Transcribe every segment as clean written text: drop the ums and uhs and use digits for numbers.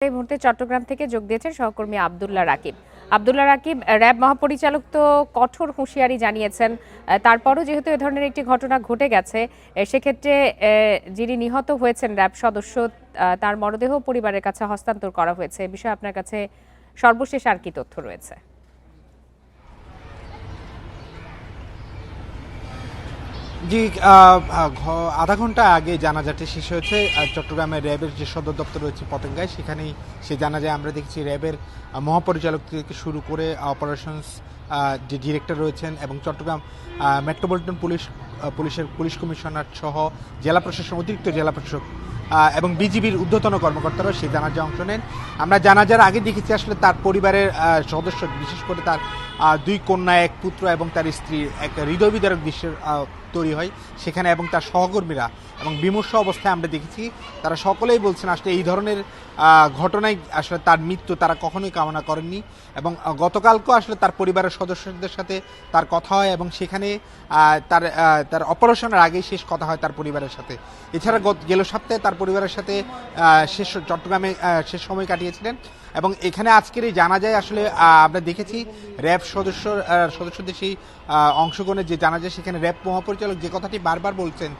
এই মুহূর্তে চট্টগ্রাম থেকে যোগ দিয়েছেন সহকর্মী আব্দুল্লাহ রাকিব। আব্দুল্লাহ রাকিব, র্যাব মহাপরিচালক তো কঠোর হুঁশিয়ারি জানিয়েছেন, তারপরও যেহেতু এ ধরনের একটি ঘটনা ঘটে গেছে, সেক্ষেত্রে যিনি নিহত হয়েছেন র্যাব সদস্য, তার মরদেহ পরিবারের কাছে হস্তান্তর করা হয়েছে। এ বিষয়ে আপনার কাছে সর্বশেষ আর কি তথ্য রয়েছে? জি, আধা ঘন্টা আগে জানাজাটি শেষ হয়েছে চট্টগ্রামের র্যাবের যে সদর দপ্তর রয়েছে পতেঙ্গায়, সেখানেই সে জানাজায় আমরা দেখছি র্যাবের মহাপরিচালক থেকে শুরু করে অপারেশনস যে ডিরেক্টর রয়েছেন এবং চট্টগ্রাম মেট্রোপলিটন পুলিশের পুলিশ কমিশনার সহ জেলা প্রশাসন, অতিরিক্ত জেলা প্রশাসক এবং বিজিবির ঊর্ধ্বতন কর্মকর্তারা সেই জানাজায় অংশ নেন। আমরা জানাজার আগে দেখেছি আসলে তার পরিবারের সদস্য, বিশেষ করে তার দুই কন্যা, এক পুত্র এবং তার স্ত্রীর এক হৃদয় বিদারক দৃশ্যের তৈরি হয় সেখানে, এবং তার সহকর্মীরা এবং বিমর্ষ অবস্থায় আমরা দেখেছি তারা সকলেই বলছেন আসলে এই ধরনের ঘটনায় আসলে তার মৃত্যু তারা কখনোই কামনা করেননি। এবং গতকালকেও আসলে তার পরিবারের সদস্যদের সাথে তার কথা হয় এবং সেখানে তার অপারেশনের আগেই শেষ কথা হয় তার পরিবারের সাথে। এছাড়া গেল সপ্তাহে তার পরিবারের সাথে চট্টগ্রামে শেষ সময় কাটিয়েছিলেন। এবং এখানে আজকের এই জানাজায় আসলে আমরা দেখেছি র্যাব সদস্যদের সেই অংশগ্রহণে যে জানাজায়, সেখানে র্যাব মহাপরিচালক যে কথাটি বারবার বলছেন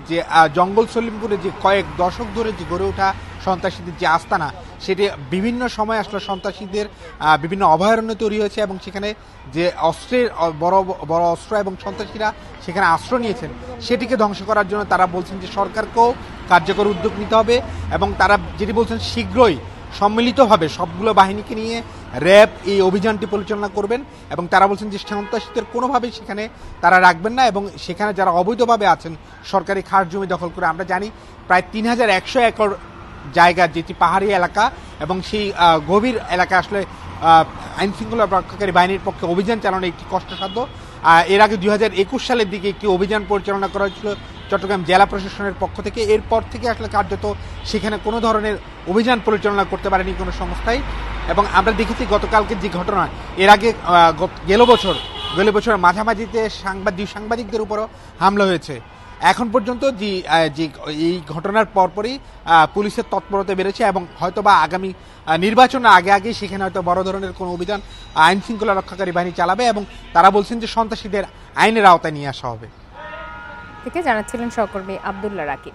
যে জঙ্গল সলিমপুরে যে কয়েক দশক ধরে যে গড়ে ওঠা সন্ত্রাসীদের যে আস্তানা, সেটি বিভিন্ন সময় আসলে সন্ত্রাসীদের বিভিন্ন অভয়ারণ্য তৈরি হয়েছে এবং সেখানে যে অস্ত্রের বড় বড় অস্ত্র এবং সন্ত্রাসীরা সেখানে আশ্রয় নিয়েছেন, সেটিকে ধ্বংস করার জন্য তারা বলছেন যে সরকারকেও কার্যকর উদ্যোগ নিতে হবে। এবং তারা যেটি বলছেন শীঘ্রই সম্মিলিতভাবে সবগুলো বাহিনীকে নিয়ে র্যাব এই অভিযানটি পরিচালনা করবেন এবং তারা বলছেন যে সন্ত্রাসীদের কোনোভাবেই সেখানে তারা রাখবেন না। এবং সেখানে যারা অবৈধভাবে আছেন সরকারি খাস জমি দখল করে, আমরা জানি প্রায় 3100 একর জায়গা যেটি পাহাড়ি এলাকা এবং সেই গভীর এলাকা আসলে আইন শৃঙ্খলা রক্ষাকারী বাহিনীর পক্ষে অভিযান চালানো একটি কষ্টসাধ্য। এর আগে 2021 সালের দিকে একটি অভিযান পরিচালনা করা হয়েছিল চট্টগ্রাম জেলা প্রশাসনের পক্ষ থেকে। এরপর থেকে আসলে কার্যত সেখানে কোনো ধরনের অভিযান পরিচালনা করতে পারেনি কোনো সংস্থাই। এবং আমরা দেখেছি গতকালকে যে ঘটনা, এর আগে গেল বছর মাঝামাঝিতে সাংবাদিকদের উপরও হামলা হয়েছে। এখন পর্যন্ত যে এই ঘটনার পরপরই পুলিশের তৎপরতা বেড়েছে এবং হয়তোবা আগামী নির্বাচনের আগে সেখানে হয়তো বড় ধরনের কোনো অভিযান আইন শৃঙ্খলা রক্ষাকারী বাহিনী চালাবে এবং তারা বলছেন যে সন্ত্রাসীদের আইনের আওতায় নিয়ে আসা হবে। থেকে জানাচ্ছিলেন সহকর্মী আব্দুল্লাহ রাকিব।